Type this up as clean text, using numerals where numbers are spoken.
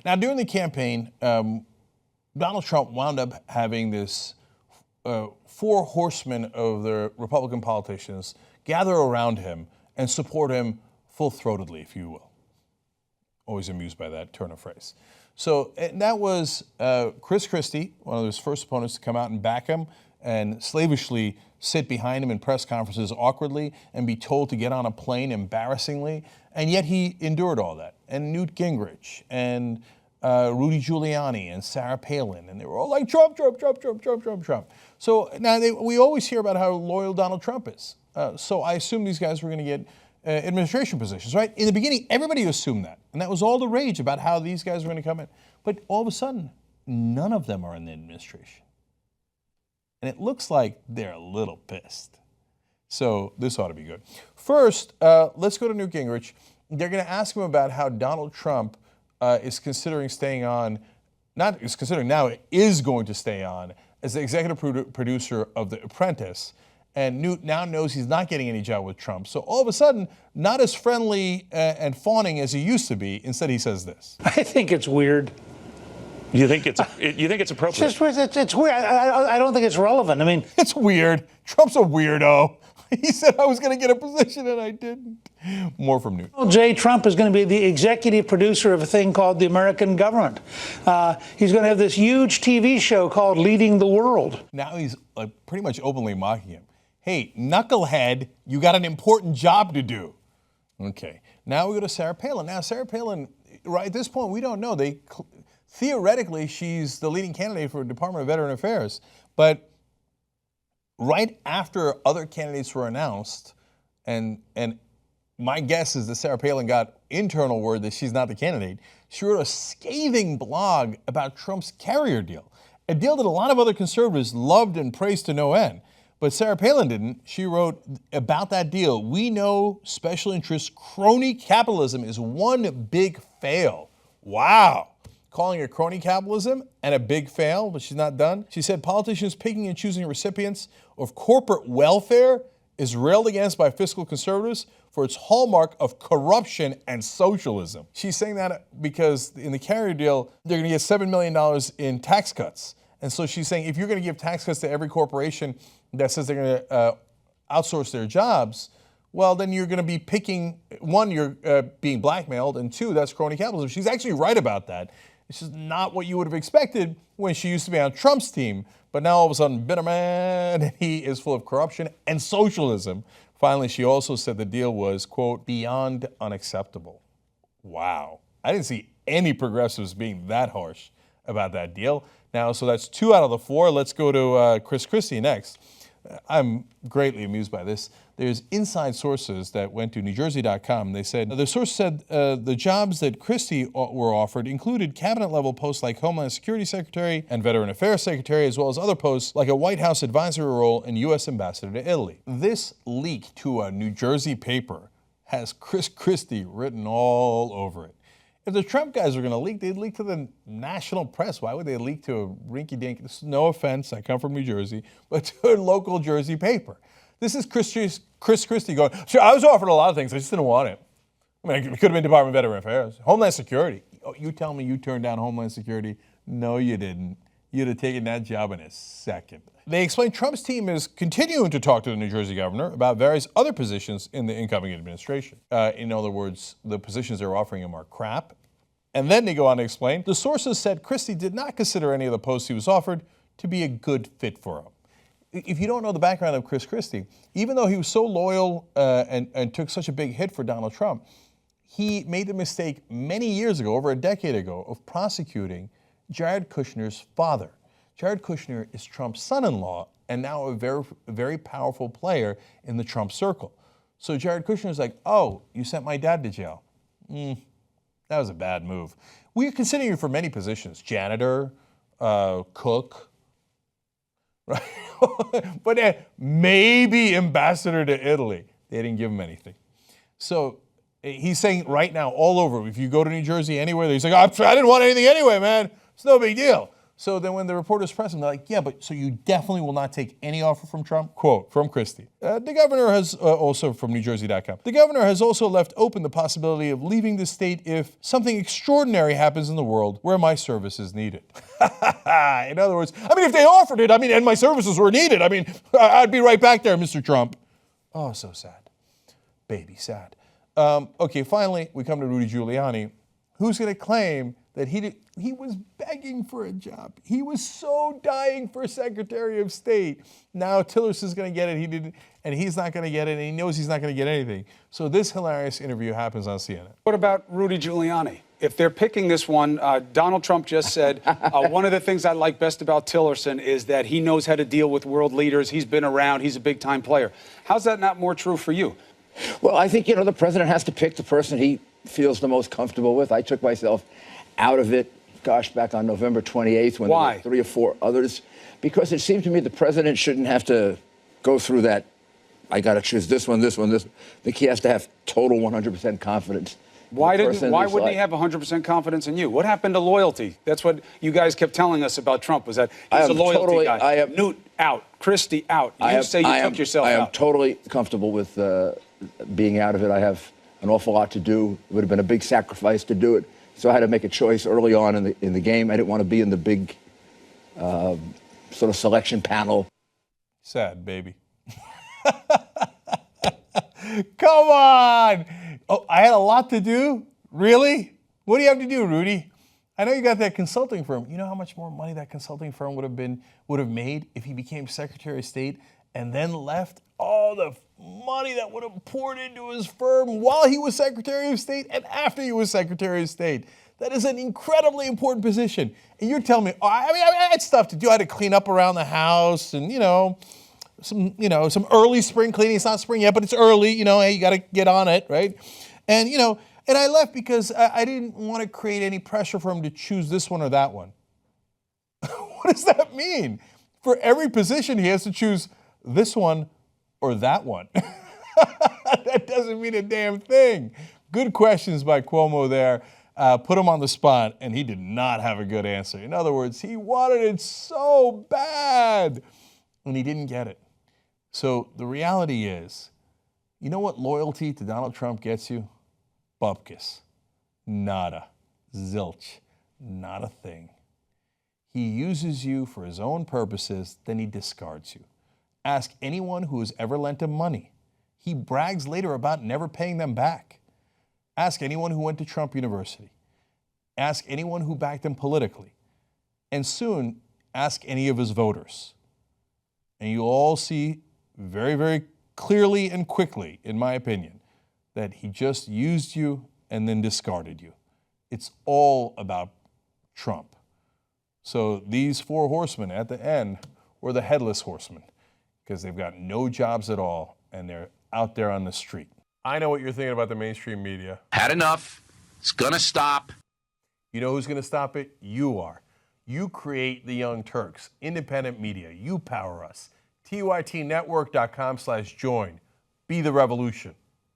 Now, during the campaign, Donald Trump wound up having this four horsemen of the Republican politicians gather around him and support him full-throatedly, if you will. Always amused by that turn of phrase. So that was Chris Christie, one of his first opponents to come out and back him and slavishly sit behind him in press conferences awkwardly and be told to get on a plane embarrassingly. And yet he endured all that. And Newt Gingrich and Rudy Giuliani and Sarah Palin, and they were all like, Trump, Trump, Trump, Trump, Trump, Trump, Trump. So now we always hear about how loyal Donald Trump is. So I assume these guys were going to get administration positions, right? In the beginning, everybody assumed that. And that was all the rage about how these guys were going to come in. But all of a sudden, none of them are in the administration. And it looks like they're a little pissed. So this ought to be good. First, let's go to Newt Gingrich. They're going to ask him about how Donald Trump is considering staying on, not is considering now, is going to stay on as the executive producer of The Apprentice. And Newt now knows he's not getting any job with Trump. So all of a sudden, not as friendly and fawning as he used to be. Instead, he says this. I think it's weird. You think it's appropriate? It's weird. I don't think it's relevant. I mean, it's weird. Trump's a weirdo. He said I was going to get a position and I didn't. More from Newt. J. Trump is going to be the executive producer of a thing called the American government. He's going to have this huge TV show called Leading the World. Now he's pretty much openly mocking him. Hey, knucklehead, you got an important job to do. Okay. Now we go to Sarah Palin. Now Sarah Palin, right at this point, we don't know. Theoretically, she's the leading candidate for Department of Veteran Affairs. But right after other candidates were announced, and my guess is that Sarah Palin got internal word that she's not the candidate, she wrote a scathing blog about Trump's carrier deal, a deal that a lot of other conservatives loved and praised to no end. But Sarah Palin didn't. She wrote about that deal, we know special interest crony capitalism is one big fail. Wow. Calling it crony capitalism and a big fail, but she's not done. She said politicians picking and choosing recipients of corporate welfare is railed against by fiscal conservatives for its hallmark of corruption and socialism. She's saying that because in the carrier deal, they're going to get $7 million in tax cuts. And so she's saying if you're going to give tax cuts to every corporation that says they're going to outsource their jobs, well, then you're going to be picking, one, you're being blackmailed, and two, that's crony capitalism. She's actually right about that. It's just not what you would have expected when she used to be on Trump's team. But now all of a sudden, bitter man, he is full of corruption and socialism. Finally, she also said the deal was, quote, beyond unacceptable. Wow. I didn't see any progressives being that harsh about that deal. Now, so that's 2 out of the 4. Let's go to Chris Christie next. I'm greatly amused by this. There's inside sources that went to NewJersey.com. They said, the source said the jobs that Christie were offered included cabinet-level posts like Homeland Security Secretary and Veteran Affairs Secretary, as well as other posts like a White House advisory role and U.S. Ambassador to Italy. This leak to a New Jersey paper has Chris Christie written all over it. If the Trump guys were going to leak, they'd leak to the national press. Why would they leak to a rinky-dink, this is no offense, I come from New Jersey, but to a local Jersey paper? This is Chris Christie going, sure, I was offered a lot of things, I just didn't want it. I mean, it could have been Department of Veteran Affairs. Homeland Security. Oh, you tell me you turned down Homeland Security? No, you didn't. You'd have taken that job in a second. They explained Trump's team is continuing to talk to the New Jersey governor about various other positions in the incoming administration. In other words, the positions they're offering him are crap. And then they go on to explain, the sources said Christie did not consider any of the posts he was offered to be a good fit for him. If you don't know the background of Chris Christie, even though he was so loyal and took such a big hit for Donald Trump, he made the mistake many years ago, over a decade ago, of prosecuting Jared Kushner's father. Jared Kushner is Trump's son-in-law and now a very, very powerful player in the Trump circle. So Jared Kushner's like, oh, you sent my dad to jail. That was a bad move. We are considering you for many positions, janitor, cook, right? But maybe ambassador to Italy. They didn't give him anything. So he's saying right now all over, if you go to New Jersey anywhere, he's like, I didn't want anything anyway, man. It's no big deal. So then when the reporters press him, they're like, yeah, but so you definitely will not take any offer from Trump? Quote from Christie. The governor has, also from NewJersey.com, the governor has also left open the possibility of leaving the state if something extraordinary happens in the world where my service is needed. In other words, I mean, if they offered it, and my services were needed, I'd be right back there, Mr. Trump. Oh, so sad. Baby sad. Okay, finally, we come to Rudy Giuliani, who's going to claim that he was begging for a job. He was so dying for Secretary of State. Now Tillerson's going to get it. He didn't, and he's not going to get it, and he knows he's not going to get anything. So this hilarious interview happens on CNN. What about Rudy Giuliani? If they're picking this one, Donald Trump just said, one of the things I like best about Tillerson is that he knows how to deal with world leaders. He's been around. He's a big-time player. How's that not more true for you? Well, I think, the president has to pick the person he feels the most comfortable with. I took myself out of it, back on November 28th when there were 3 or 4 others, because it seemed to me the president shouldn't have to go through that, I got to choose this one, this one, this one. I think he has to have total 100% confidence. Why wouldn't he have 100% confidence in you? What happened to loyalty? That's what you guys kept telling us about Trump, was that he's a loyalty guy. Newt out, Christie out. You took yourself out. I am totally comfortable with being out of it. I have an awful lot to do. It would have been a big sacrifice to do it. So I had to make a choice early on in the game. I didn't want to be in the big sort of selection panel. Sad, baby. Come on. Oh, I had a lot to do? Really? What do you have to do, Rudy? I know you got that consulting firm. You know how much more money that consulting firm would have made if he became Secretary of State and then left? All the money that would have poured into his firm while he was Secretary of State and after he was Secretary of State. That is an incredibly important position. And you're telling me, I had stuff to do. I had to clean up around the house and, some early spring cleaning. It's not spring yet, but it's early. Hey, you got to get on it, right? And, and I left because I didn't want to create any pressure for him to choose this one or that one. What does that mean? For every position, he has to choose this one or that one. That doesn't mean a damn thing. Good questions by Cuomo there. Put him on the spot, and he did not have a good answer. In other words, he wanted it so bad, and he didn't get it. So the reality is, you know what loyalty to Donald Trump gets you? Bupkis. Nada. Zilch. Not a thing. He uses you for his own purposes, then he discards you. Ask anyone who has ever lent him money. He brags later about never paying them back. Ask anyone who went to Trump University. Ask anyone who backed him politically. And soon, ask any of his voters. And you'll all see very, very clearly and quickly, in my opinion, that he just used you and then discarded you. It's all about Trump. So these 4 horsemen at the end were the headless horsemen, because they've got no jobs at all, and they're out there on the street. I know what you're thinking about the mainstream media. Had enough. It's going to stop. You know who's going to stop it? You are. You create the Young Turks, independent media. You power us. TYTnetwork.com/join. Be the revolution.